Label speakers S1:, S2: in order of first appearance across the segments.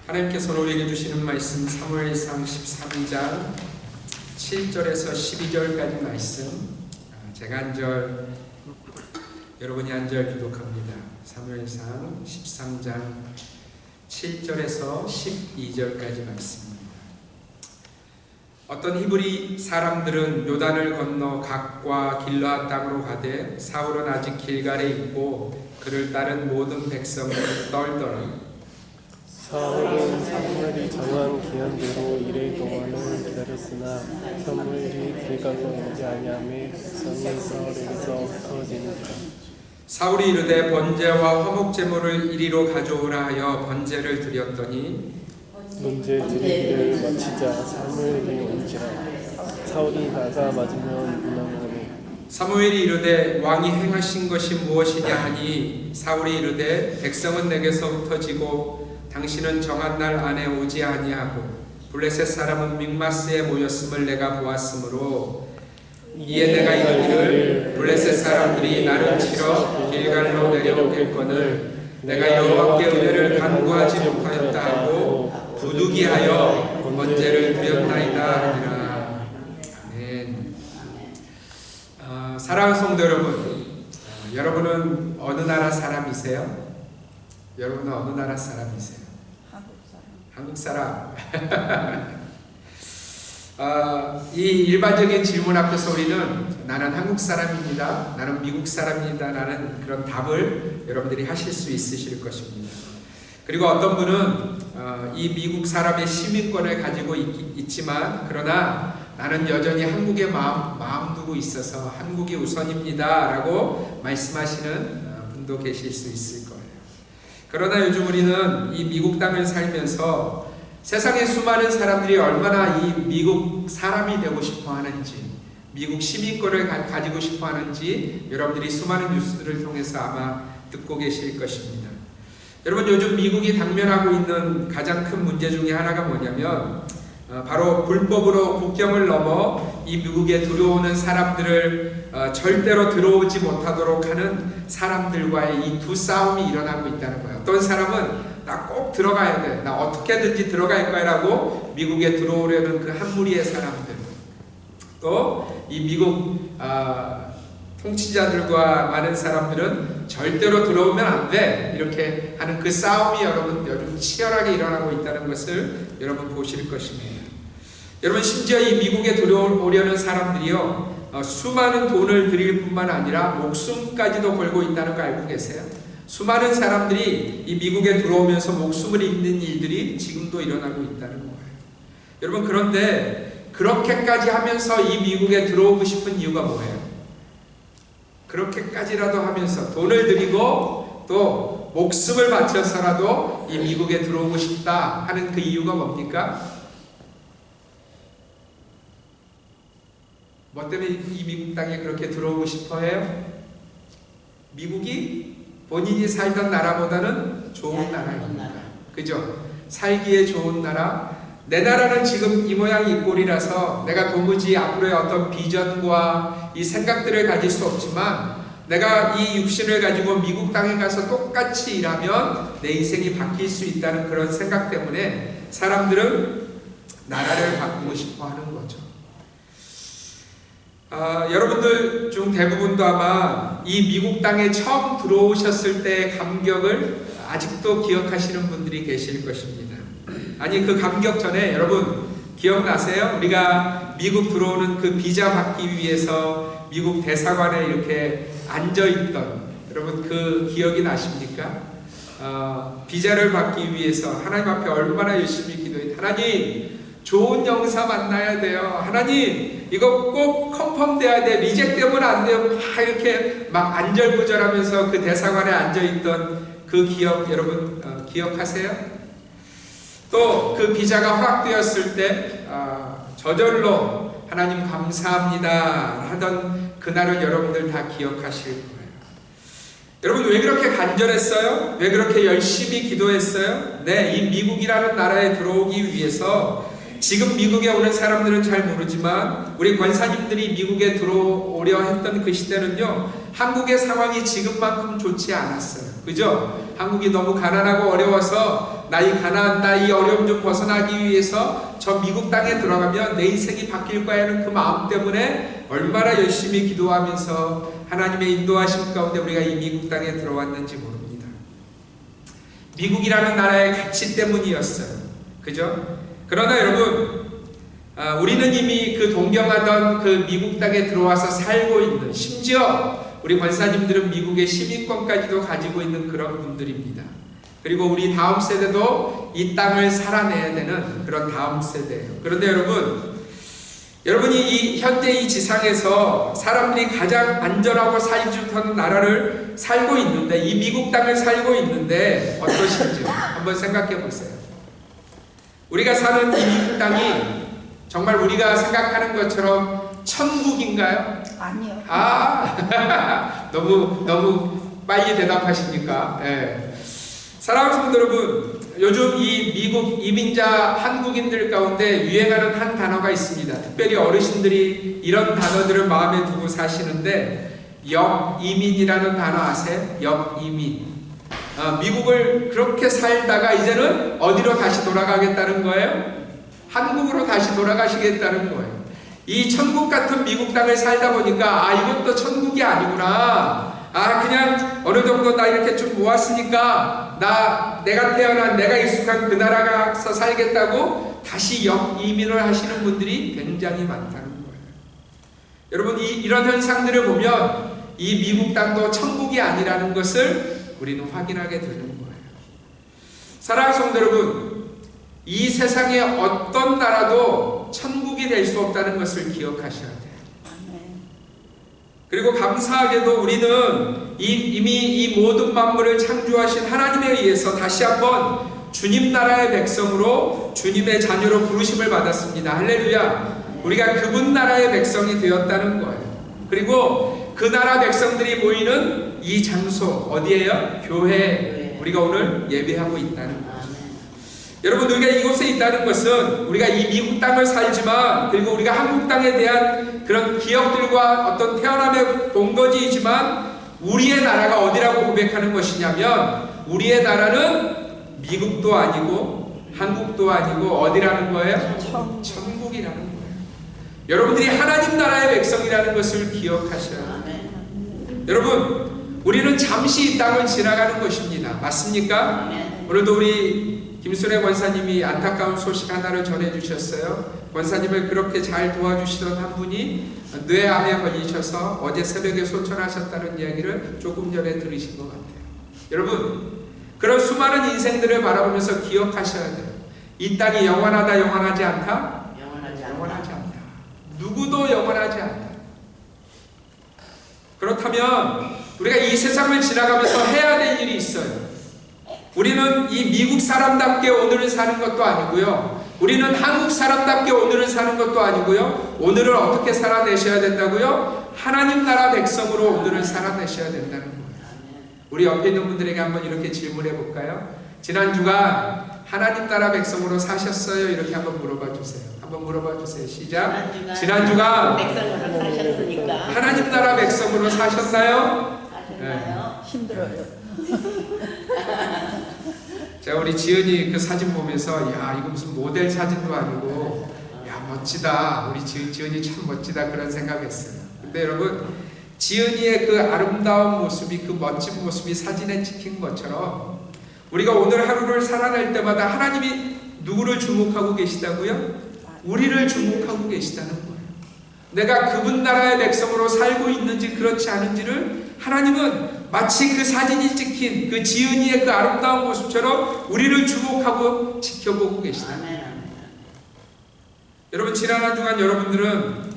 S1: 하나님께서 우리에게 주시는 말씀 사무엘상 13장 7절에서 12절까지 말씀, 제가 한 절, 여러분이 한 절 교독합니다. 사무엘상 13장 7절에서 12절까지 말씀입니다. 어떤 히브리 사람들은 요단을 건너 각과 길르앗 땅으로 가되 사울은 아직 길갈에 있고 그를 따른 모든 백성을 떨더라.
S2: 사울은 사무엘이 정한 기한대로 이레 동안을 기다렸으나 사무엘이 길갈로 오지 아니하매 백성이 사울에게서 흩어지니라.
S1: 사울이 이르되 번제와 화목제물을 이리로 가져오라 하여 번제를 드렸더니
S2: 번제 드리기를 마치자 사무엘이 온지라. 사울이 나가 맞으면 문왕하니
S1: 사무엘이 이르되 왕이 행하신 것이 무엇이냐 하니 사울이 이르되 백성은 내게서 흩어지고 당신은 정한 날 안에 오지 아니하고 블레셋 사람은 믹마스에 모였음을 내가 보았으므로 이에 내가 이르기를 블레셋 사람들이 나를 치러 길갈로 내려오겠거늘 내가 여호와께 은혜를 간구하지 못하였다 하고 부득이하여 번제를 드렸나이다 하니라. 아멘. 사랑하는 성도 여러분, 여러분은 어느 나라 사람이세요? 여러분은 어느 나라 사람이세요? 한국 사람. 이 일반적인 질문 앞에서 우리는 나는 한국 사람입니다, 나는 미국 사람입니다 라는 그런 답을 여러분들이 하실 수 있으실 것입니다. 그리고 어떤 분은 이 미국 사람의 시민권을 가지고 있지만 그러나 나는 여전히 한국에 마음 두고 있어서 한국이 우선입니다 라고 말씀하시는 분도 계실 수 있을 거예요. 그러나 요즘 우리는 이 미국 땅을 살면서 세상의 수많은 사람들이 얼마나 이 미국 사람이 되고 싶어 하는지, 미국 시민권을 가지고 싶어 하는지 여러분들이 수많은 뉴스들을 통해서 아마 듣고 계실 것입니다. 여러분, 요즘 미국이 당면하고 있는 가장 큰 문제 중에 하나가 뭐냐면 바로 불법으로 국경을 넘어 이 미국에 들어오는 사람들을 절대로 들어오지 못하도록 하는 사람들과의 이 두 싸움이 일어나고 있다는 거예요. 어떤 사람은 나 꼭 들어가야 돼, 나 어떻게든지 들어갈 거야 라고 미국에 들어오려는 그 한 무리의 사람들, 또 이 미국 통치자들과 많은 사람들은 절대로 들어오면 안 돼 이렇게 하는 그 싸움이 여러분 요즘 치열하게 일어나고 있다는 것을 여러분 보실 것입니다. 여러분, 심지어 이 미국에 들어오려는 사람들이요, 수많은 돈을 들일 뿐만 아니라 목숨까지도 걸고 있다는 거 알고 계세요? 수많은 사람들이 이 미국에 들어오면서 목숨을 잃는 일들이 지금도 일어나고 있다는 거예요. 여러분, 그런데 그렇게까지 하면서 이 미국에 들어오고 싶은 이유가 뭐예요? 그렇게까지라도 하면서 돈을 들이고 또 목숨을 바쳐서라도 이 미국에 들어오고 싶다 하는 그 이유가 뭡니까? 뭐 때문에 이 미국 땅에 그렇게 들어오고 싶어 해요? 미국이 본인이 살던 나라보다는 좋은 나라입니다. 그죠? 살기에 좋은 나라. 내 나라는 지금 이 모양 이 꼴이라서 내가 도무지 앞으로의 어떤 비전과 이 생각들을 가질 수 없지만 내가 이 육신을 가지고 미국 땅에 가서 똑같이 일하면 내 인생이 바뀔 수 있다는 그런 생각 때문에 사람들은 나라를 바꾸고 싶어 하는 거죠. 여러분들 중 대부분도 아마 이 미국 땅에 처음 들어오셨을 때의 감격을 아직도 기억하시는 분들이 계실 것입니다. 아니, 그 감격 전에 여러분 기억나세요? 우리가 미국 들어오는 그 비자 받기 위해서 미국 대사관에 이렇게 앉아있던, 여러분 그 기억이 나십니까? 비자를 받기 위해서 하나님 앞에 얼마나 열심히 기도했, 하나님 좋은 영사 만나야 돼요, 하나님 이거 꼭 컨펌 돼야 돼, 리젝 되면 안 돼요, 막 이렇게 막 안절부절하면서 그 대사관에 앉아있던 그 기억 여러분 기억하세요? 또 그 비자가 허락되었을 때 저절로 하나님 감사합니다 하던 그날을 여러분들 다 기억하실 거예요. 여러분, 왜 그렇게 간절했어요? 왜 그렇게 열심히 기도했어요? 네, 이 미국이라는 나라에 들어오기 위해서, 지금 미국에 오는 사람들은 잘 모르지만 우리 권사님들이 미국에 들어오려 했던 그 시대는요, 한국의 상황이 지금만큼 좋지 않았어요. 그죠? 한국이 너무 가난하고 어려워서 나 이 가난, 나 이 어려움 좀 벗어나기 위해서 저 미국 땅에 들어가면 내 인생이 바뀔 거야 하는 그 마음 때문에 얼마나 열심히 기도하면서 하나님의 인도하심 가운데 우리가 이 미국 땅에 들어왔는지 모릅니다. 미국이라는 나라의 가치 때문이었어요. 그죠? 그러나 여러분, 우리는 이미 그 동경하던 그 미국 땅에 들어와서 살고 있는, 심지어 우리 권사님들은 미국의 시민권까지도 가지고 있는 그런 분들입니다. 그리고 우리 다음 세대도 이 땅을 살아내야 되는 그런 다음 세대예요. 그런데 여러분이 이 현대 이 지상에서 사람들이 가장 안전하고 살기 좋은 나라를 살고 있는데, 이 미국 땅을 살고 있는데 어떠신지 한번 생각해 보세요. 우리가 사는 이 미국 땅이 정말 우리가 생각하는 것처럼 천국인가요?
S3: 아니요.
S1: 너무 빨리 대답하십니까? 네. 사랑하는 성도 여러분, 요즘 이 미국 이민자 한국인들 가운데 유행하는 한 단어가 있습니다. 특별히 어르신들이 이런 단어들을 마음에 두고 사시는데, 역이민이라는 단어 아세요? 역이민. 미국을 그렇게 살다가 이제는 어디로 다시 돌아가겠다는 거예요? 한국으로 다시 돌아가시겠다는 거예요. 이 천국 같은 미국 땅을 살다 보니까 이것도 천국이 아니구나. 그냥 어느 정도 나 이렇게 좀 모았으니까 내가 태어난 내가 익숙한 그 나라 가서 살겠다고 다시 역이민을 하시는 분들이 굉장히 많다는 거예요. 여러분, 이런 현상들을 보면 이 미국 땅도 천국이 아니라는 것을 우리는 확인하게 되는 거예요. 사랑하는 성도 여러분, 이 세상의 어떤 나라도 천국이 될 수 없다는 것을 기억하셔야 돼요. 그리고 감사하게도 우리는 이미 이 모든 만물을 창조하신 하나님에 의해서 다시 한번 주님 나라의 백성으로, 주님의 자녀로 부르심을 받았습니다. 할렐루야. 우리가 그분 나라의 백성이 되었다는 거예요. 그리고 그 나라 백성들이 모이는 이 장소 어디예요? 교회. 우리가 오늘 예배하고 있다는 거예요. 여러분, 우리가 이곳에 있다는 것은 우리가 이 미국 땅을 살지만, 그리고 우리가 한국 땅에 대한 그런 기억들과 어떤 태어남의 본거지이지만, 우리의 나라가 어디라고 고백하는 것이냐면, 우리의 나라는 미국도 아니고 한국도 아니고 어디라는 거예요? 천국이라는 거예요. 여러분들이 하나님 나라의 백성이라는 것을 기억하셔야 돼요. 여러분, 우리는 잠시 이 땅을 지나가는 것입니다. 맞습니까? 오늘도 우리 김순애 권사님이 안타까운 소식 하나를 전해주셨어요. 권사님을 그렇게 잘 도와주시던 한 분이 뇌암에 걸리셔서 어제 새벽에 소천하셨다는 이야기를 조금 전에 들으신 것 같아요. 여러분, 그런 수많은 인생들을 바라보면서 기억하셔야 돼요. 이 땅이 영원하다, 영원하지 않다? 영원하지 않다. 누구도 영원하지 않다. 그렇다면 우리가 이 세상을 지나가면서 해야 될 일이 있어요. 우리는 이 미국 사람답게 오늘을 사는 것도 아니고요. 우리는 한국 사람답게 오늘을 사는 것도 아니고요. 오늘을 어떻게 살아내셔야 된다고요? 하나님 나라 백성으로 오늘을 살아내셔야 된다는 거예요. 우리 옆에 있는 분들에게 한번 이렇게 질문해 볼까요? 지난 주간 하나님 나라 백성으로 사셨어요? 이렇게 한번 물어봐 주세요. 한번 물어봐 주세요. 시작. 지난 주간
S3: 백성으로 사셨으니까
S1: 하나님 나라 백성으로 사셨나요? 네.
S3: 힘들어요.
S1: 제가 우리 지은이 그 사진 보면서 이거 무슨 모델 사진도 아니고 멋지다. 우리 지은이 참 멋지다 그런 생각했어요. 근데 여러분, 지은이의 그 아름다운 모습이, 그 멋진 모습이 사진에 찍힌 것처럼 우리가 오늘 하루를 살아낼 때마다 하나님이 누구를 주목하고 계시다고요? 우리를 주목하고 계시다는 거예요. 내가 그분 나라의 백성으로 살고 있는지 그렇지 않은지를 하나님은 마치 그 사진이 찍힌 그 지은이의 그 아름다운 모습처럼 우리를 주목하고 지켜보고 계시다. 여러분, 지난 한 주간 여러분들은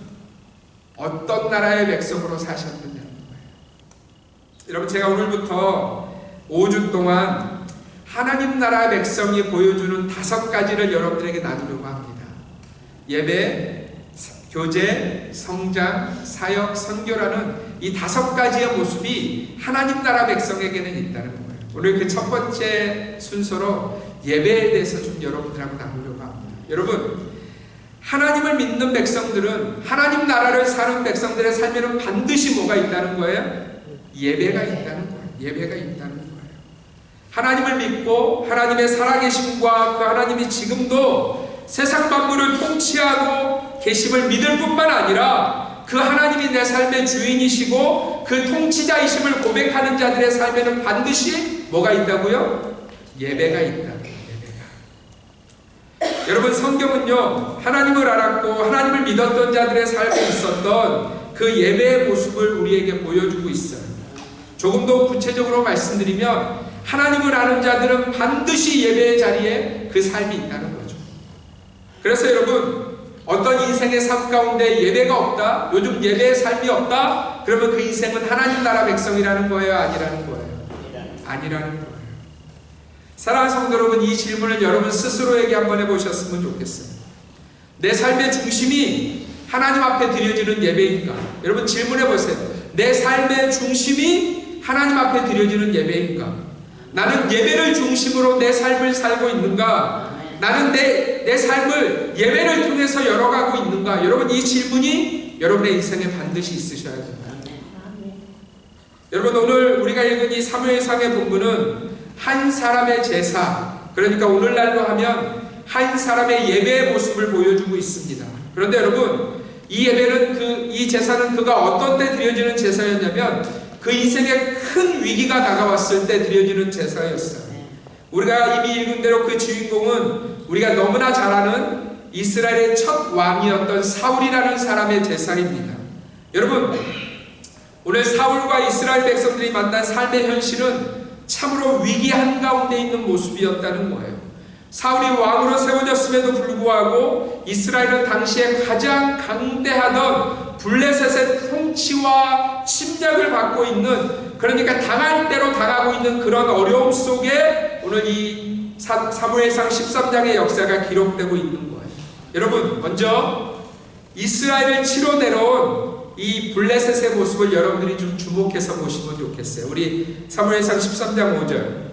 S1: 어떤 나라의 백성으로 사셨느냐는 거예요. 여러분, 제가 오늘부터 5주 동안 하나님 나라 백성이 보여주는 5가지를 여러분들에게 나누려고 합니다. 예배, 교제, 성장, 사역, 선교라는 이 5가지의 모습이 하나님 나라 백성에게는 있다는 거예요. 오늘 그 첫 번째 순서로 예배에 대해서 좀 여러분들하고 나누려고 합니다. 여러분, 하나님을 믿는 백성들은, 하나님 나라를 사는 백성들의 삶에는 반드시 뭐가 있다는 거예요? 예배가 있다는 거예요. 예배가 있다는 거예요. 하나님을 믿고 하나님의 살아계심과 그 하나님이 지금도 세상 만물을 통치하고 계심을 믿을 뿐만 아니라 그 하나님이 내 삶의 주인이시고 그 통치자이심을 고백하는 자들의 삶에는 반드시 뭐가 있다고요? 예배가 있다. 예배가. 여러분, 성경은요, 하나님을 알았고 하나님을 믿었던 자들의 삶에 있었던 그 예배의 모습을 우리에게 보여주고 있어요. 조금 더 구체적으로 말씀드리면 하나님을 아는 자들은 반드시 예배의 자리에 그 삶이 있다는 거죠. 그래서 여러분, 어떤 인생의 삶 가운데 예배가 없다, 요즘 예배의 삶이 없다, 그러면 그 인생은 하나님 나라 백성이라는 거예요? 아니라는 거예요? 아니라는 거예요. 사랑하는 성도 여러분, 이 질문을 여러분 스스로에게 한번 해보셨으면 좋겠어요. 내 삶의 중심이 하나님 앞에 드려지는 예배인가? 여러분 질문해 보세요. 내 삶의 중심이 하나님 앞에 드려지는 예배인가? 나는 예배를 중심으로 내 삶을 살고 있는가? 나는 내 삶을 예배를 통해서 열어가고 있는가? 여러분, 이 질문이 여러분의 인생에 반드시 있으셔야 됩니다. 여러분, 오늘 우리가 읽은 이 사무엘상의 본문은 한 사람의 제사, 그러니까 오늘날로 하면 한 사람의 예배의 모습을 보여주고 있습니다. 그런데 여러분, 이 예배는 이 제사는 그가 어떤 때 드려지는 제사였냐면 그 인생에 큰 위기가 다가왔을 때 드려지는 제사였어요. 우리가 이미 읽은 대로 그 주인공은 우리가 너무나 잘 아는 이스라엘의 첫 왕이었던 사울이라는 사람의 제사입니다. 여러분, 오늘 사울과 이스라엘 백성들이 만난 삶의 현실은 참으로 위기 한가운데 있는 모습이었다는 거예요. 사울이 왕으로 세워졌음에도 불구하고 이스라엘은 당시에 가장 강대하던 블레셋의 통치와 침략을 받고 있는, 그러니까 당할 대로 당하고 있는 그런 어려움 속에 오늘 이 사무엘상 13장의 역사가 기록되고 있는 거예요. 여러분, 먼저 이스라엘을 치러 내려온 이 블레셋의 모습을 여러분들이 좀 주목해서 보시면 좋겠어요. 우리 사무엘상 13장 5절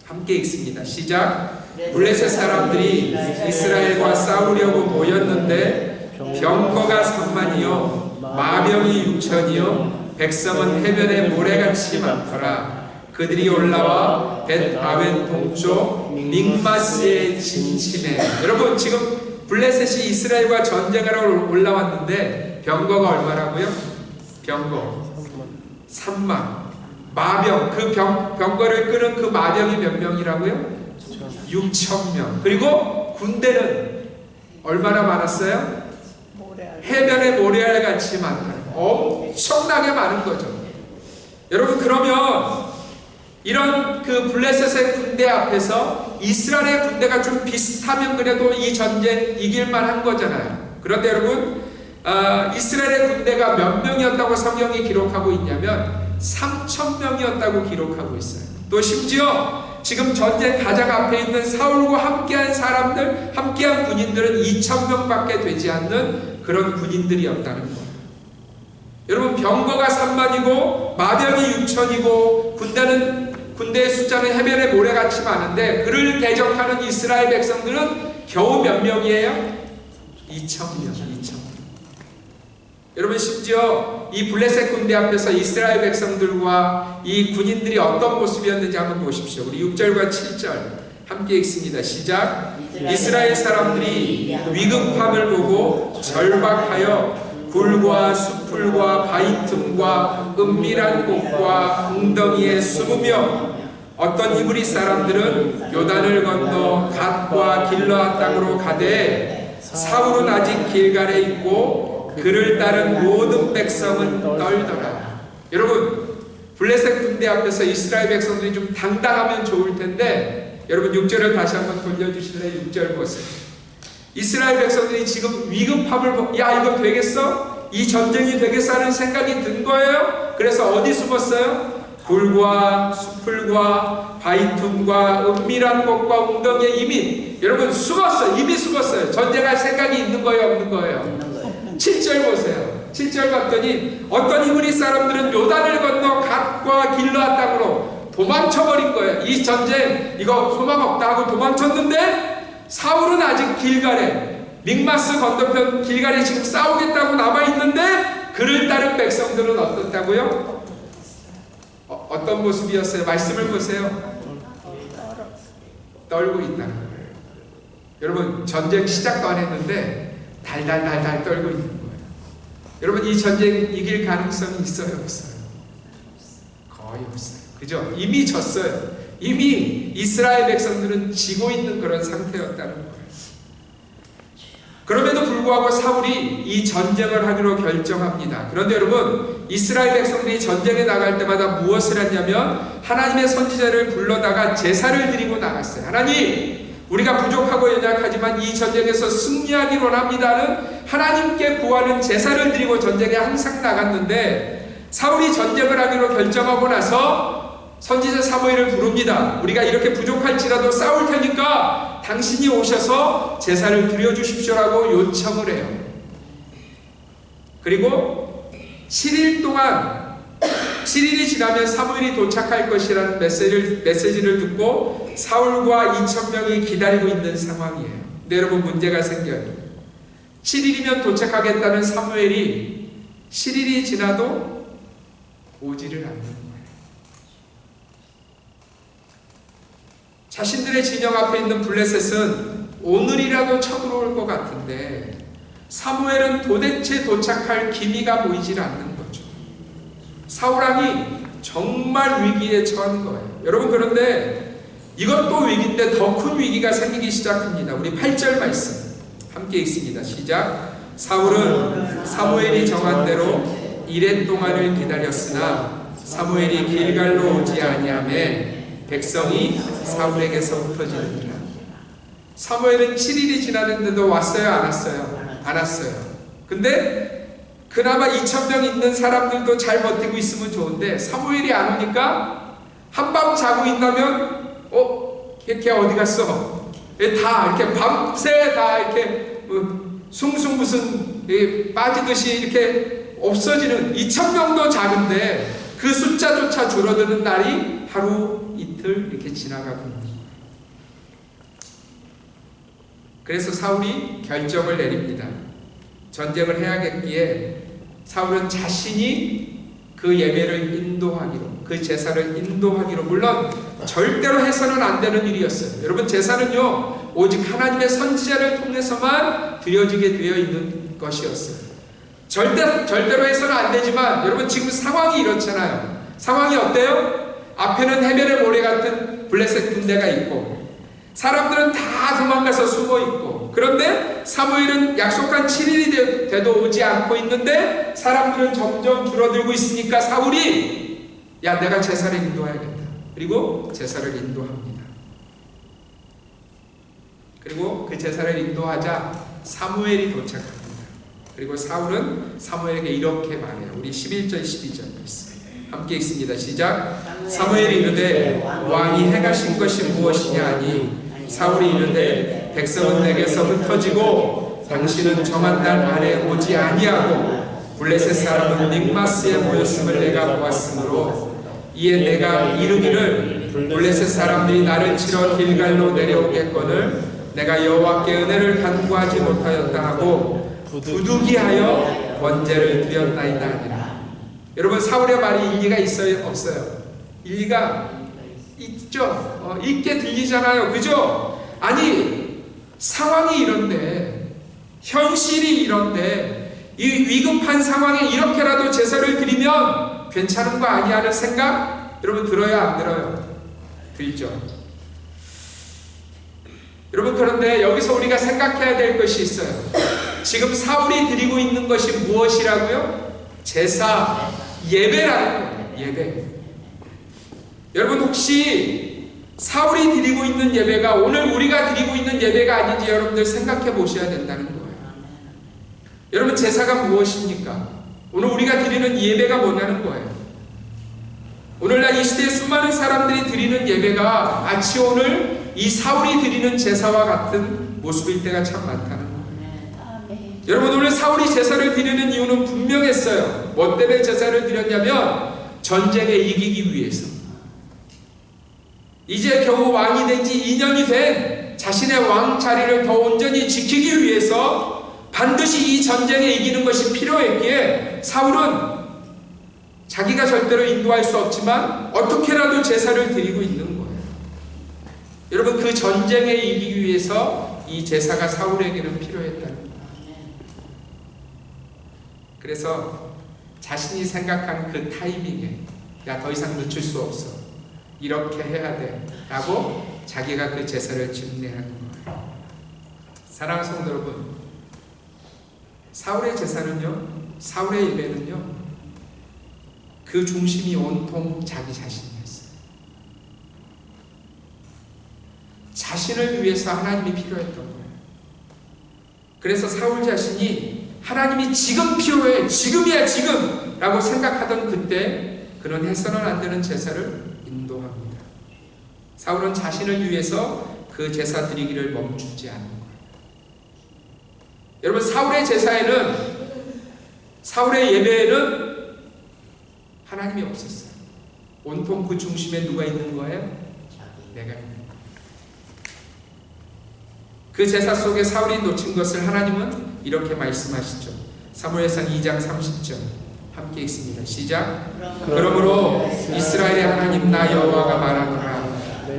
S1: 함께 읽습니다. 시작. 블레셋 사람들이 이스라엘과 싸우려고 모였는데 병거가 3만이요 마병이 6천이요 백성은 해변에 모래같이 많더라. 그들이 올라와 벳아웬 동쪽 믹마스에 진침해. 여러분, 지금 블레셋이 이스라엘과 전쟁하러 올라왔는데 병거가 얼마라고요? 병거 3만. 마병, 그 병거를 끄는 그 마병이 몇 명이라고요? 6,000명. 그리고 군대는 얼마나 많았어요? 해변에 모래알같이 많다. 엄청나게 많은 거죠. 여러분, 그러면 이런 그 블레셋의 군대 앞에서 이스라엘의 군대가 좀 비슷하면 그래도 이 전쟁 이길만 한 거잖아요. 그런데 여러분, 이스라엘의 군대가 몇 명이었다고 성경이 기록하고 있냐면 3,000명이었다고 기록하고 있어요. 또 심지어 지금 전쟁 가장 앞에 있는 사울과 함께한 사람들, 함께한 군인들은 2,000명밖에 되지 않는 그런 군인들이었다는 거예요. 여러분, 병거가 3만이고 마병이 6천이고 군대의 숫자는 해변에 모래같이 많은데 그를 대적하는 이스라엘 백성들은 겨우 몇 명이에요? 2,000명. 여러분, 심지어 이 블레셋 군대 앞에서 이스라엘 백성들과 이 군인들이 어떤 모습이었는지 한번 보십시오. 우리 6절과 7절 함께 읽습니다. 시작. 이스라엘 사람들이 위급함을 보고 절박하여 굴과 수풀과 바위 틈과 은밀한 곳과 웅덩이에 숨으며 어떤 히브리 사람들은 요단을 건너 갓과 길르앗 땅으로 가되 사울은 아직 길갈에 있고 그를 따른 모든 백성은 떨더라. 여러분, 블레셋 군대 앞에서 이스라엘 백성들이 좀 당당하면 좋을 텐데, 여러분 6절을 다시 한번 돌려주실래요? 6절 보세요. 이스라엘 백성들이 지금 위급함을 야, 이거 되겠어? 이 전쟁이 되겠어? 하는 생각이 든 거예요. 그래서 어디 숨었어요? 굴과 수풀과 바위틈과 은밀한 곳과 웅덩이에 이미 여러분 숨었어요. 이미 숨었어요. 전쟁할 생각이 있는 거예요? 없는 거예요? 7절 보세요. 7절 봤더니 어떤 히브리 사람들은 요단을 건너 갓과 길르앗 땅으로 도망쳐버린 거예요. 이 전쟁 이거 소망 없다 하고 도망쳤는데 사울은 아직 길갈에, 믹마스 건너편 길갈에 지금 싸우겠다고 남아있는데 그를 따른 백성들은 어떻다고요? 어떤 모습이었어요? 말씀을 보세요. 떨고 있다는 거예요. 여러분, 전쟁 시작도 안 했는데 달달달달 떨고 있는 거예요. 여러분, 이 전쟁 이길 가능성이 있어요? 없어요? 거의 없어요. 그죠? 이미 졌어요. 이미 이스라엘 백성들은 지고 있는 그런 상태였다는 거예요. 그럼에도 불구하고 사울이 이 전쟁을 하기로 결정합니다. 그런데 여러분, 이스라엘 백성들이 전쟁에 나갈 때마다 무엇을 했냐면 하나님의 선지자를 불러다가 제사를 드리고 나갔어요. 하나님, 우리가 부족하고 연약하지만 이 전쟁에서 승리하기 원합니다는 하나님께 구하는 제사를 드리고 전쟁에 항상 나갔는데, 사울이 전쟁을 하기로 결정하고 나서 선지자 사무엘을 부릅니다. 우리가 이렇게 부족할지라도 싸울 테니까 당신이 오셔서 제사를 드려주십시오라고 요청을 해요. 그리고 7일 동안, 7일이 지나면 사무엘이 도착할 것이라는 메시지를 듣고 사울과 2,000명이 기다리고 있는 상황이에요. 근데 여러분, 문제가 생겨요. 7일이면 도착하겠다는 사무엘이 7일이 지나도 오지를 않는 거예요. 자신들의 진영 앞에 있는 블레셋은 오늘이라도 쳐들어올 것 같은데 사무엘은 도대체 도착할 기미가 보이질 않는 거죠. 사울왕이 정말 위기에 처한 거예요. 여러분, 그런데 이것도 위기인데 더 큰 위기가 생기기 시작합니다. 우리 8절 말씀 함께 읽습니다. 시작. 사울은 사무엘이 정한 대로 이레 동안을 기다렸으나 사무엘이 길갈로 오지 아니하매 백성이 사울에게서 흩어지느니라. 사무엘은 7일이 지났는데도 왔어요? 안 왔어요? 안 왔어요. 근데 그나마 2,000명 있는 사람들도 잘 버티고 있으면 좋은데 사무엘이 안 오니까 한밤 자고 있다면 걔 어디 갔어? 다 이렇게 밤새 다 이렇게 숭숭 무슨 빠지듯이 이렇게 없어지는, 2,000명도 작은데 그 숫자조차 줄어드는 날이 하루 이틀 이렇게 지나가고 있는 거예요. 그래서 사울이 결정을 내립니다. 전쟁을 해야겠기에 사울은 자신이 그 예배를 인도하기로, 그 제사를 인도하기로, 물론 절대로 해서는 안 되는 일이었어요. 여러분, 제사는요 오직 하나님의 선지자를 통해서만 드려지게 되어 있는 것이었어요. 절대로 해서는 안 되지만 여러분, 지금 상황이 이렇잖아요. 상황이 어때요? 앞에는 해변의 모래 같은 블레셋 군대가 있고 사람들은 다 도망가서 숨어 있고, 그런데 사무엘은 약속한 7일이 돼도 오지 않고 있는데 사람들은 점점 줄어들고 있으니까 사울이 내가 제사를 인도해야겠다. 그리고 제사를 인도합니다. 그리고 그 제사를 인도하자 사무엘이 도착합니다. 그리고 사울은 사무엘에게 이렇게 말해요. 우리 11절 12절 말씀 함께 읽습니다. 시작. 사무엘이 이르되 왕이 행하신 것이 무엇이냐 하니 사울이 이르되 백성은 내게서 흩어지고 당신은 정한 날 안에 오지 아니하고 블레셋 사람은 믹마스에 모였음을 내가 보았으므로 이에 내가 이르기를 블레셋 사람들이 나를 치러 길갈로 내려오겠거늘 내가 여호와께 은혜를 간구하지 못하였다 하고 부득이하여 번제를 드렸나이다 하니라. 여러분, 사울의 말이 일리가 있어요? 없어요? 일리가 있죠. 있게 들리잖아요. 그죠? 아니, 상황이 이런데, 현실이 이런데, 이 위급한 상황에 이렇게라도 제사를 드리면 괜찮은 거 아니야 하는 생각? 여러분, 들어요? 안 들어요? 들죠. 여러분, 그런데 여기서 우리가 생각해야 될 것이 있어요. 지금 사울이 드리고 있는 것이 무엇이라고요? 제사, 예배라는 거예요. 예배. 여러분, 혹시 사울이 드리고 있는 예배가 오늘 우리가 드리고 있는 예배가 아닌지 여러분들 생각해 보셔야 된다는 거예요. 여러분, 제사가 무엇입니까? 오늘 우리가 드리는 예배가 뭐냐는 거예요. 오늘날 이 시대에 수많은 사람들이 드리는 예배가 마치 오늘 이 사울이 드리는 제사와 같은 모습일 때가 참 많다는 거예요. 여러분, 오늘 사울이 제사를 드리는 이유는 분명했어요. 뭐 때문에 제사를 드렸냐면 전쟁에 이기기 위해서. 이제 겨우 왕이 된 지 2년이 된 자신의 왕 자리를 더 온전히 지키기 위해서 반드시 이 전쟁에 이기는 것이 필요했기에 사울은 자기가 절대로 인도할 수 없지만 어떻게라도 제사를 드리고 있는 거예요. 여러분, 그 전쟁에 이기기 위해서 이 제사가 사울에게는 필요했다는 거예요. 그래서 자신이 생각한 그 타이밍에 야, 더 이상 늦출 수 없어, 이렇게 해야 돼 라고 자기가 그 제사를 집례하는 거예요. 사랑하는 성도 여러분, 사울의 제사는요, 사울의 예배는요, 그 중심이 온통 자기 자신이었어요. 자신을 위해서 하나님이 필요했던 거예요. 그래서 사울 자신이 하나님이 지금 필요해, 지금이야 지금 라고 생각하던 그때 그는 해서는 안 되는 제사를 인도합니다. 사울은 자신을 위해서 그 제사 드리기를 멈추지 않는 거예요. 여러분, 사울의 제사에는, 사울의 예배에는 하나님이 없었어요. 온통 그 중심에 누가 있는 거예요? 내가 있는 거예요. 그 제사 속에 사울이 놓친 것을 하나님은 이렇게 말씀하시죠. 사무엘상 2장 30절 함께 읽습니다. 시작. 그러므로 이스라엘의 하나님 나 여호와가 말하노라.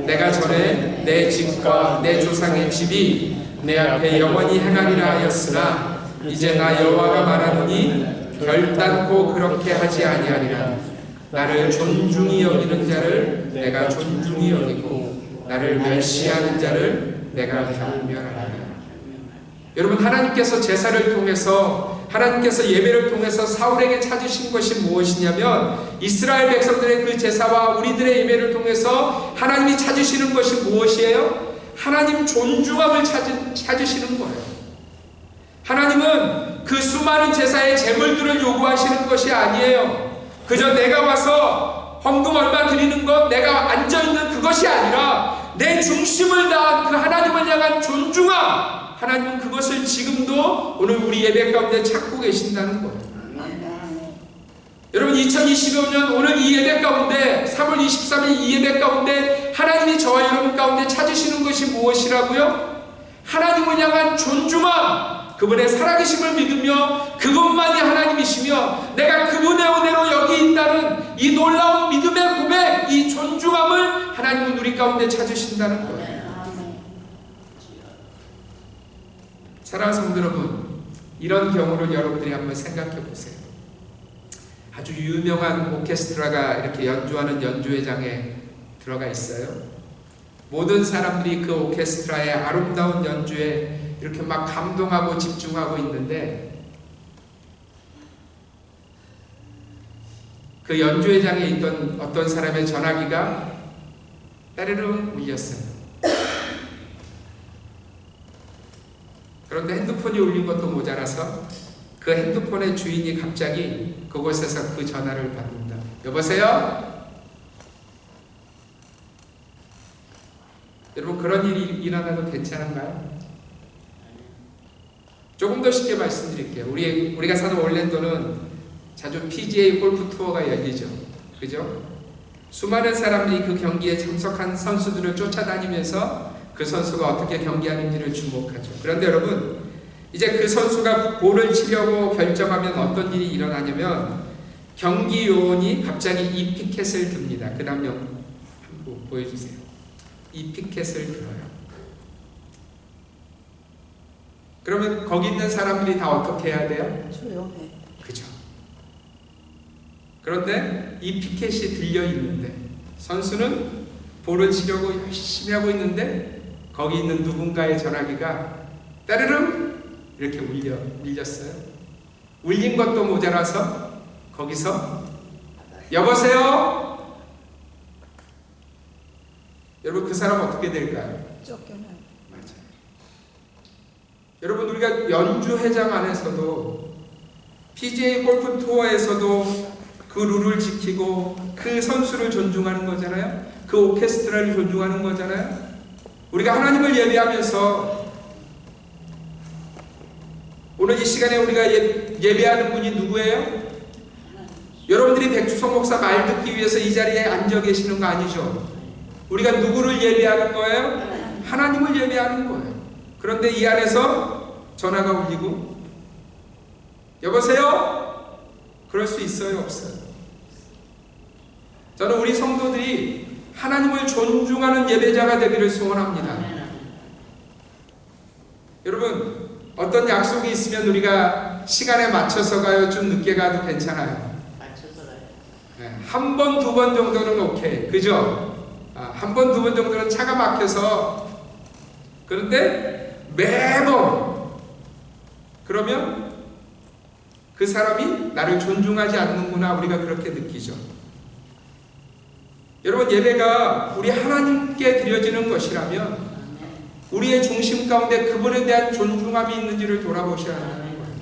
S1: 내가 전에 내 집과 내 조상의 집이 내 앞에 영원히 행하리라 하였으나 이제 나 여호와가 말하노니 결단코 그렇게 하지 아니하리라. 나를 존중히 여기는 자를 내가 존중히 여기고 나를 멸시하는 자를 내가 경멸하리라. 여러분, 하나님께서 제사를 통해서, 하나님께서 예배를 통해서 사울에게 찾으신 것이 무엇이냐면, 이스라엘 백성들의 그 제사와 우리들의 예배를 통해서 하나님이 찾으시는 것이 무엇이에요? 하나님 존중함을 찾으시는 거예요. 하나님은 그 수많은 제사의 제물들을 요구하시는 것이 아니에요. 그저 내가 와서 헌금 얼마 드리는 것, 내가 앉아있는 그것이 아니라 내 중심을 다한 그 하나님을 향한 존중함, 하나님은 그것을 지금도 오늘 우리 예배 가운데 찾고 계신다는 거예요. 여러분, 2025년 오늘 이 예배 가운데, 3월 23일 이 예배 가운데 하나님이 저와 여러분 가운데 찾으시는 것이 무엇이라고요? 하나님을 향한 존중함, 그분의 살아계심을 믿으며 그분만이 하나님이시며 내가 그분의 은혜로 여기 있다는 이 놀라운 믿음의 고백, 이 존중함을 하나님은 우리 가운데 찾으신다는 거예요. 사랑하는 성도 여러분, 이런 경우를 여러분들이 한번 생각해 보세요. 아주 유명한 오케스트라가 이렇게 연주하는 연주회장에 들어가 있어요. 모든 사람들이 그 오케스트라의 아름다운 연주에 이렇게 막 감동하고 집중하고 있는데, 그 연주회장에 있던 어떤 사람의 전화기가 따르릉 울렸어요. 그런데 핸드폰이 울린 것도 모자라서 그 핸드폰의 주인이 갑자기 그곳에서 그 전화를 받는다. 여보세요? 여러분, 그런 일이 일어나도 괜찮은가요? 조금 더 쉽게 말씀드릴게요. 우리가 사는 올랜도는 자주 PGA 골프 투어가 열리죠. 그죠? 수많은 사람들이 그 경기에 참석한 선수들을 쫓아다니면서 그 선수가 어떻게 경기하는지를 주목하죠. 그런데 여러분, 이제 그 선수가 볼을 치려고 결정하면 어떤 일이 일어나냐면, 경기 요원이 갑자기 이 피켓을 듭니다. 그 다음 한번 보여주세요. 이 피켓을 들어요. 그러면 거기 있는 사람들이 다 어떻게 해야 돼요?
S3: 조용해.
S1: 그죠? 그런데 이 피켓이 들려 있는데 선수는 볼을 치려고 열심히 하고 있는데 거기 있는 누군가의 전화기가 따르릉 이렇게 울렸어요. 울린 것도 모자라서 거기서 여보세요? 여러분, 그 사람 어떻게 될까요?
S3: 쫓겨나요.
S1: 맞아요. 여러분, 우리가 연주회장 안에서도 PGA 골프 투어에서도 그 룰을 지키고 그 선수를 존중하는 거잖아요. 그 오케스트라를 존중하는 거잖아요. 우리가 하나님을 예배하면서 오늘 이 시간에 우리가 예배하는 분이 누구예요? 여러분들이 백주성 목사 말 듣기 위해서 이 자리에 앉아 계시는 거 아니죠? 우리가 누구를 예배하는 거예요? 하나님을 예배하는 거예요. 그런데 이 안에서 전화가 울리고 여보세요? 그럴 수 있어요? 없어요? 저는 우리 성도들이 하나님을 존중하는 예배자가 되기를 소원합니다. 여러분, 어떤 약속이 있으면 우리가 시간에 맞춰서 가요, 좀 늦게 가도 괜찮아요. 한 번, 두 번 정도는 오케이. 그죠? 한 번, 두 번 정도는 차가 막혀서. 그런데 매번 그러면 그 사람이 나를 존중하지 않는구나, 우리가 그렇게 느끼죠. 여러분, 예배가 우리 하나님께 드려지는 것이라면 우리의 중심 가운데 그분에 대한 존중함이 있는지를 돌아보셔야 한다는 거예요.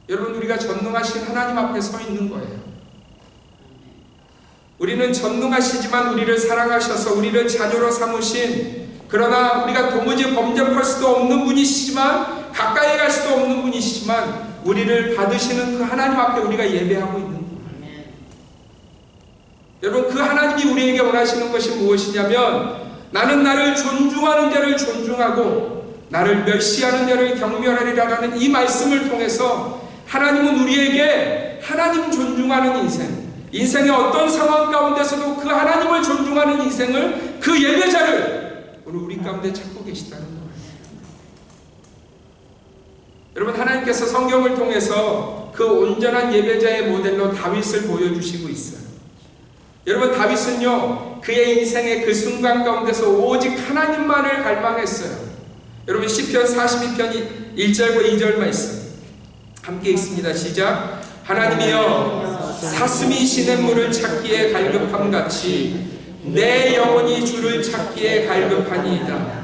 S1: 여러분, 우리가 전능하신 하나님 앞에 서 있는 거예요. 우리는 전능하시지만 우리를 사랑하셔서 우리를 자녀로 삼으신, 그러나 우리가 도무지 범접할 수도 없는 분이시지만, 가까이 갈 수도 없는 분이시지만 우리를 받으시는 그 하나님 앞에 우리가 예배하고 있는 거예요. 여러분, 그 하나님이 우리에게 원하시는 것이 무엇이냐면, 나는 나를 존중하는 자를 존중하고 나를 멸시하는 자를 경멸하리라는 이 말씀을 통해서 하나님은 우리에게 하나님 존중하는 인생의 어떤 상황 가운데서도 그 하나님을 존중하는 인생을, 그 예배자를 오늘 우리 가운데 찾고 계시다는 거예요. 여러분, 하나님께서 성경을 통해서 그 온전한 예배자의 모델로 다윗을 보여주시고 있어요. 여러분, 다윗은요, 그의 인생의 그 순간 가운데서 오직 하나님만을 갈망했어요. 여러분, 시편 42편 1절과 2절 말씀 함께 읽습니다. 시작. 하나님이여, 사슴이 시냇물을 찾기에 갈급함같이 내 영혼이 주를 찾기에 갈급하니이다.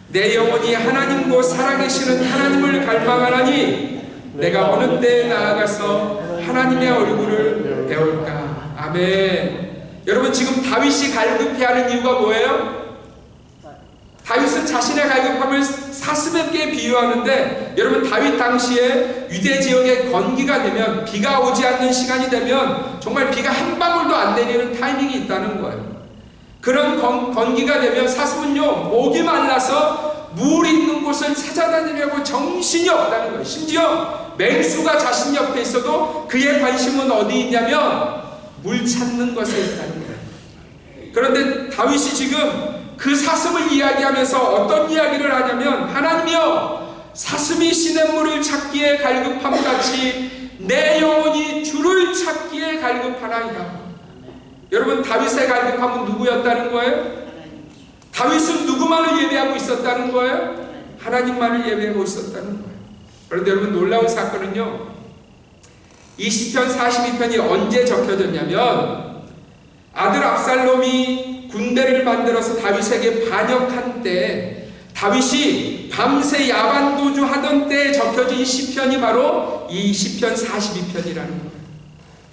S1: 내 영혼이 하나님 곧 살아계시는 하나님을 갈망하나니 내가 어느 때에 나아가서 하나님의 얼굴을 배울까. 아멘. 여러분, 지금 다윗이 갈급해하는 이유가 뭐예요? 다윗은 자신의 갈급함을 사슴에게 비유하는데, 여러분, 다윗 당시에 유대 지역에 건기가 되면, 비가 오지 않는 시간이 되면 정말 비가 한 방울도 안 내리는 타이밍이 있다는 거예요. 그런 건기가 되면 사슴은요, 목이 말라서 물 있는 곳을 찾아다니려고 정신이 없다는 거예요. 심지어 맹수가 자신 옆에 있어도 그의 관심은 어디 있냐면 물 찾는 것에 있다는 거예요. 그런데 다윗이 지금 그 사슴을 이야기하면서 어떤 이야기를 하냐면, 하나님이여, 사슴이 시냇물을 찾기에 갈급함같이 내 영혼이 주를 찾기에 갈급하나이다. 여러분, 다윗의 갈급함은 누구였다는 거예요? 다윗은 누구만을 예배하고 있었다는 거예요? 하나님만을 예배하고 있었다는 거예요. 그런데 여러분, 놀라운 사건은요, 이 시편 42편이 언제 적혀졌냐면, 아들 압살롬이 군대를 만들어서 다윗에게 반역한 때, 다윗이 밤새 야반도주 하던 때에 적혀진 시편이 바로 이 시편 42편이라는 거예요.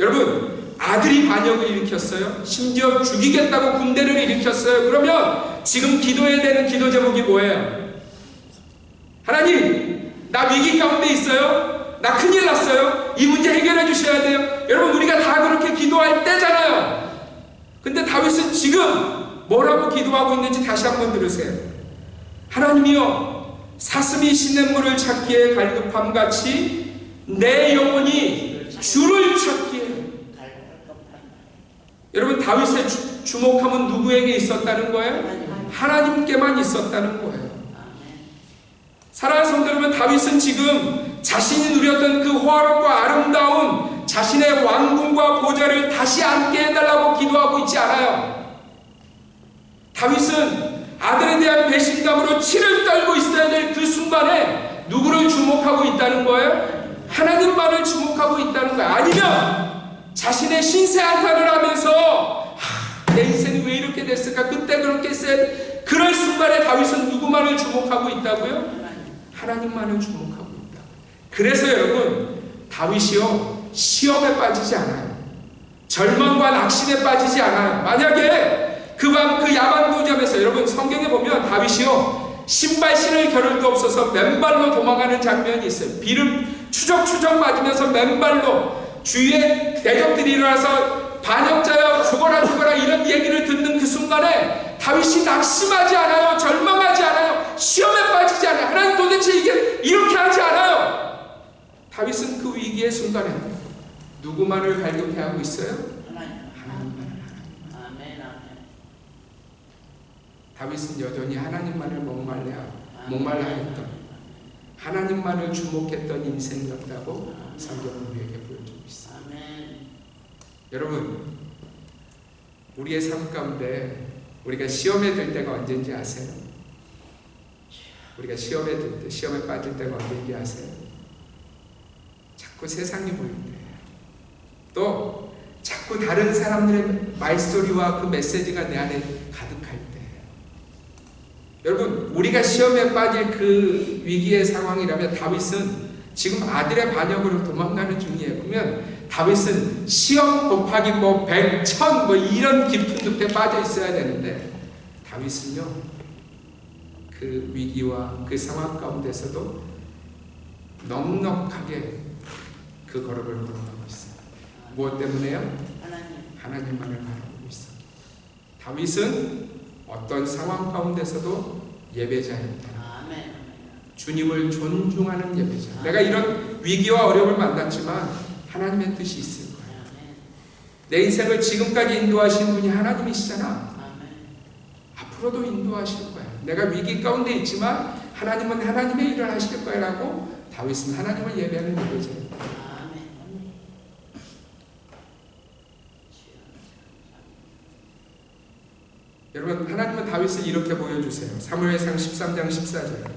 S1: 여러분, 아들이 반역을 일으켰어요. 심지어 죽이겠다고 군대를 일으켰어요. 그러면 지금 기도해야 되는 기도 제목이 뭐예요? 하나님, 나 위기 가운데 있어요. 나 큰일 났어요. 이 문제 해결해 주셔야 돼요. 여러분, 우리가 다 그렇게 기도할 때잖아요. 근데 다윗은 지금 뭐라고 기도하고 있는지 다시 한번 들으세요. 하나님이여, 사슴이 시냇물을 찾기에 갈급함같이 내 영혼이 주를 찾기에. 여러분, 다윗의 주목함은 누구에게 있었다는 거예요? 하나님께만 있었다는 거예요. 사랑하는 성도 여러분, 다윗은 지금 자신이 누렸던 그 호화롭고 아름다운 자신의 왕궁과 보좌를 다시 앉게 해달라고 기도하고 있지 않아요. 다윗은 아들에 대한 배신감으로 치를 떨고 있어야 될 그 순간에 누구를 주목하고 있다는 거예요? 하나님만을 주목하고 있다는 거예요. 아니면 자신의 신세 한탄을 하면서 내 인생이 왜 이렇게 됐을까? 그때 그렇게 했어야. 그럴 순간에 다윗은 누구만을 주목하고 있다고요? 하나님만을 주목하고 있다. 그래서 여러분, 다윗이요, 시험에 빠지지 않아요. 절망과 낙심에 빠지지 않아요. 만약에 그 밤 그 야반도주하면서, 여러분, 성경에 보면 다윗이요, 신발 신을 겨를도 없어서 맨발로 도망가는 장면이 있어요. 비를 추적추적 맞으면서 맨발로, 주위에 대적들이 일어나서 반역자여 죽어라 죽어라 이런 얘기를 듣는 그 순간에 다윗이 낙심하지 않아요. 절망하지 않아요. 시험에 빠지지 않아요. 하나님 도대체 이게 이렇게 하지 않아요. 다윗은 그 위기의 순간에 누구만을 갈급해 하고 있어요?
S3: 하나님.
S1: 하나님만을.
S3: 아멘. 아멘.
S1: 다윗은 여전히 하나님만을 목말라 했던, 하나님만을 주목했던 인생이었다고 성경은 우리에게 보여주고 있어요.
S3: 아멘.
S1: 여러분, 우리의 삶 가운데 우리가 시험에 들 때가 언제인지 아세요? 우리가 시험에 들 때, 시험에 빠질 때가 언제인지 아세요? 자꾸 세상이 보일 때, 또 자꾸 다른 사람들의 말소리와 그 메시지가 내 안에 가득할 때. 여러분, 우리가 시험에 빠질 그 위기의 상황이라면 다윗은 지금 아들의 반역으로 도망가는 중이에요. 그러면 다윗은 시험 곱하기 100, 1000 이런 깊은 늪에 빠져 있어야 되는데, 다윗은요 그 위기와 그 상황 가운데서도 넉넉하게 그 걸음을 걸어가고 있어요. 무엇 때문에요?
S3: 하나님.
S1: 하나님만을 바라보고 있어요. 다윗은 어떤 상황 가운데서도 예배자입니다.
S3: 아멘.
S1: 주님을 존중하는 예배자. 내가 이런 위기와 어려움을 만났지만 하나님의 뜻이 있을 거예요.
S3: 아멘.
S1: 내 인생을 지금까지 인도하신 분이 하나님이시잖아.
S3: 아멘.
S1: 앞으로도 인도하실 거야. 내가 위기 가운데 있지만 하나님은 하나님의 일을 하실 거라고 다윗은 하나님을 예배하는 예배자예요.
S3: 아멘.
S1: 여러분, 하나님은 다윗을 이렇게 보여주세요. 사무엘상 13장 14절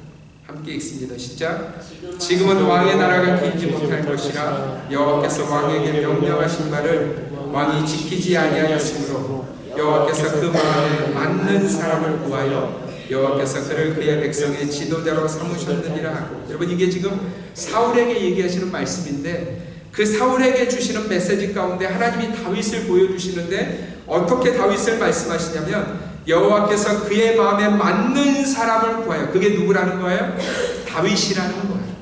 S1: 함께 읽습니다. 시작. 지금은 왕의 나라가 길지 못할 것이라 여호와께서 왕에게 명령하신 바를 왕이 지키지 아니하였으므로 여호와께서 그 마음에 맞는 사람을 구하여 여호와께서 그를 그의 백성의 지도자로 삼으셨느니라 하고. 여러분, 이게 지금 사울에게 얘기하시는 말씀인데, 그 사울에게 주시는 메시지 가운데 하나님이 다윗을 보여주시는데 어떻게 다윗을 말씀하시냐면 여호와께서 그의 마음에 맞는 사람을 구하여. 그게 누구라는 거예요? 다윗이라는 거예요.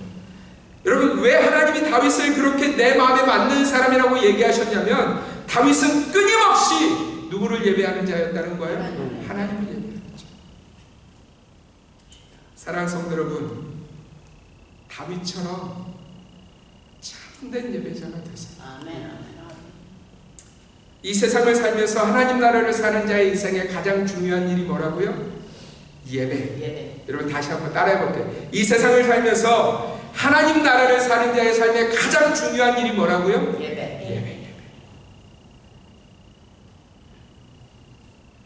S1: 여러분, 왜 하나님이 다윗을 그렇게 내 마음에 맞는 사람이라고 얘기하셨냐면 다윗은 끊임없이 누구를 예배하는 자였다는 거예요? 하나님을 예배하는 자. 사랑하는 성도 여러분, 다윗처럼 참된 예배자가 되세요.
S3: 아멘.
S1: 이 세상을 살면서 하나님 나라를 사는 자의 인생에 가장 중요한 일이 뭐라고요? 예배. 여러분, 다시 한번 따라해 볼게요. 이 세상을 살면서 하나님 나라를 사는 자의 삶에 가장 중요한 일이 뭐라고요? 예배.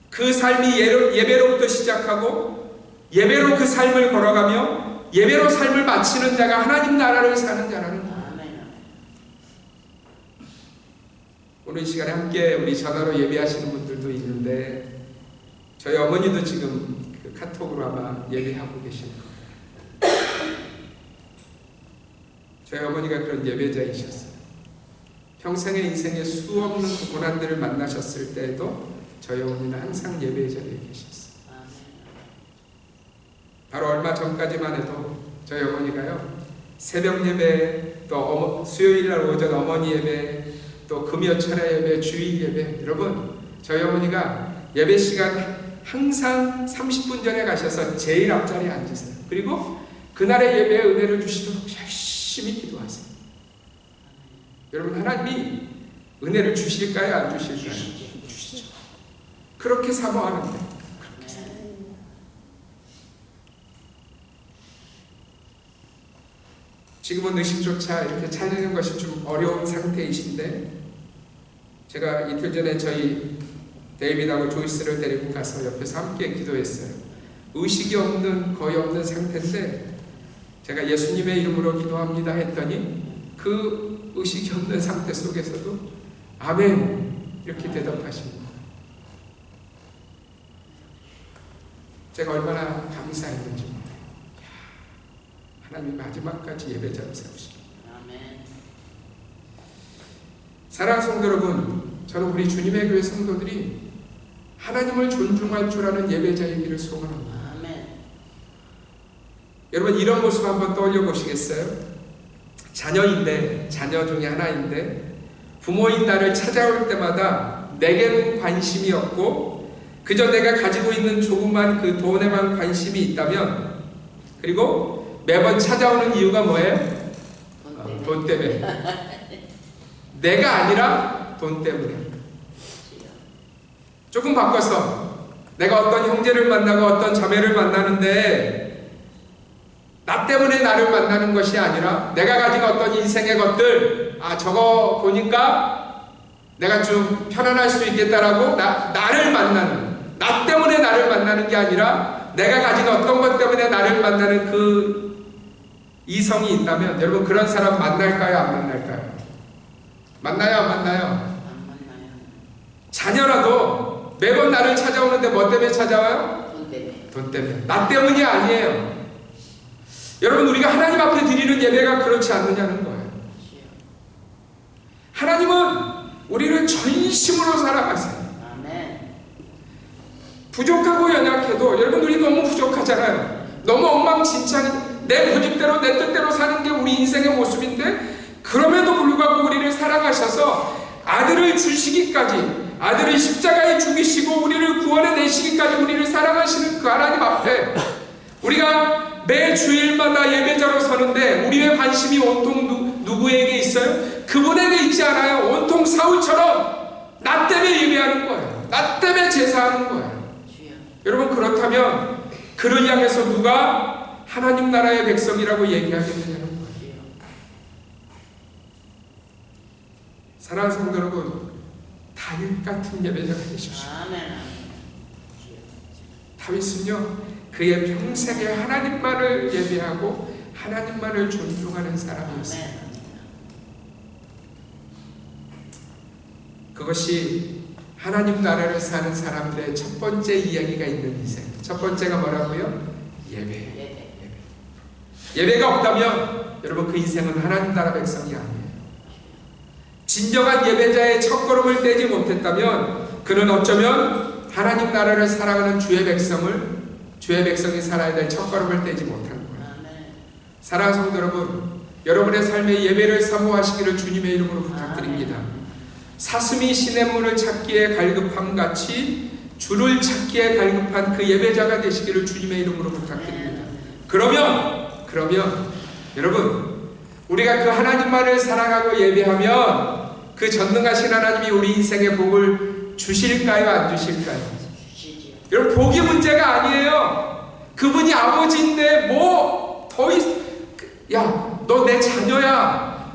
S1: 그 삶이 예배로부터 시작하고 예배로 그 삶을 걸어가며 예배로 삶을 마치는 자가 하나님 나라를 사는 자라는 거예요. 오늘 이 시간에 함께 우리 전화로 예배하시는 분들도 있는데 저희 어머니도 지금 그 카톡으로 아마 예배하고 계실 거예요. 저희 어머니가 그런 예배자이셨어요. 평생의 인생에 수없는 고난들을 만나셨을 때에도 저희 어머니는 항상 예배 자리에 계셨어요. 바로 얼마 전까지만 해도 저희 어머니가요, 새벽 예배, 또 수요일 날 오전 어머니 예배, 또 금요 철야 예배, 주일 예배. 여러분, 저희 어머니가 예배 시간 항상 30분 전에 가셔서 제일 앞자리에 앉으세요. 그리고 그날의 예배에 은혜를 주시도록 열심히 기도하세요. 여러분, 하나님이 은혜를 주실까요? 안 주실까요? 주시죠. 그렇게 사모하는데, 그렇게 사모하는데. 지금은 의식조차 이렇게 차리는 것이 좀 어려운 상태이신데, 제가 이틀 전에 저희 데이비드하고 조이스를 데리고 가서 옆에서 함께 기도했어요. 의식이 거의 없는 상태인데 제가 예수님의 이름으로 기도합니다 했더니 그 의식이 없는 상태 속에서도 아멘 이렇게 대답하십니다. 제가 얼마나 감사했는지 몰라요. 하나님 마지막까지 예배자로 세우시고. 사랑하는 성도 여러분, 저는 우리 주님의 교회 성도들이 하나님을 존중할 줄 아는 예배자이기를 소원합니다. 여러분, 이런 모습 한번 떠올려 보시겠어요? 자녀 중에 하나인데 부모인 나를 찾아올 때마다 내게는 관심이 없고 그저 내가 가지고 있는 조그만 그 돈에만 관심이 있다면, 그리고 매번 찾아오는 이유가 뭐예요? 돈 때문에. 내가 아니라 돈 때문에. 조금 바꿔서 내가 어떤 형제를 만나고 어떤 자매를 만나는데 나 때문에 나를 만나는 것이 아니라 내가 가진 어떤 인생의 것들, 저거 보니까 내가 좀 편안할 수 있겠다라고 나를 만나는, 나 때문에 나를 만나는 게 아니라 내가 가진 어떤 것 때문에 나를 만나는 그 이성이 있다면 여러분 그런 사람 만날까요? 안 만날까요? 만나요? 안 만나요?
S3: 안 만나요.
S1: 자녀라도 매번 나를 찾아오는데 뭐 때문에 찾아와요?
S3: 돈 때문에.
S1: 돈 때문에. 나 때문이 아니에요. 여러분 우리가 하나님 앞에 드리는 예배가 그렇지 않느냐는 거예요. 하나님은 우리를 전심으로 사랑하세요.
S3: 아멘.
S1: 부족하고 연약해도 여러분 우리 너무 부족하잖아요. 너무 엉망진창 내 고집대로 내 뜻대로 사는 게 우리 인생의 모습인데 그럼에도 불구하고 우리를 사랑하셔서 아들을 주시기까지, 아들을 십자가에 죽이시고 우리를 구원해내시기까지 우리를 사랑하시는 그 하나님 앞에 우리가 매 주일마다 예배자로 서는데 우리의 관심이 온통 누구에게 있어요? 그분에게 있지 않아요. 온통 사울처럼 나 때문에 예배하는 거예요. 나 때문에 제사하는 거예요. 여러분 그렇다면 그를 향해서 누가 하나님 나라의 백성이라고 얘기하겠느냐는 거예요. 사랑하는 성도 여러분, 다윗 같은 예배자가 되십시오. 다윗은요 그의 평생에 하나님만을 예배하고 하나님만을 존중하는 사람이었어요. 그것이 하나님 나라를 사는 사람들의 첫 번째 이야기가 있는 인생. 첫 번째가 뭐라고요? 예배. 예배가 없다면 여러분 그 인생은 하나님 나라 백성이 아니에요. 진정한 예배자의 첫걸음을 떼지 못했다면 그는 어쩌면 하나님 나라를 살아가는 주의 백성이 살아야 될 첫걸음을 떼지 못한 거예요. 사랑하는 성도 여러분, 여러분의 삶의 예배를 사모하시기를 주님의 이름으로 부탁드립니다. 사슴이 시냇물을 찾기에 갈급함 같이 주를 찾기에 갈급한 그 예배자가 되시기를 주님의 이름으로 부탁드립니다. 그러면 여러분 우리가 그 하나님만을 사랑하고 예배하면 그 전능하신 하나님이 우리 인생의 복을 주실까요? 안 주실까요? 여러분 복이 문제가 아니에요. 그분이 아버지인데 뭐 더 야, 너 내 자녀야,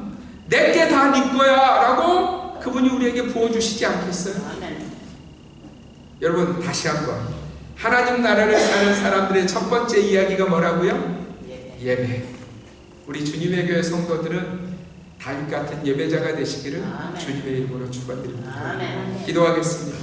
S1: 내게 다 네 거야 라고 그분이 우리에게 부어주시지 않겠어요? 여러분 다시 한번 하나님 나라를 사는 사람들의 첫 번째 이야기가 뭐라고요? 예배. 우리 주님의 교회 성도들은 다윗 같은 예배자가 되시기를 주님의 이름으로 축원드립니다. 기도하겠습니다.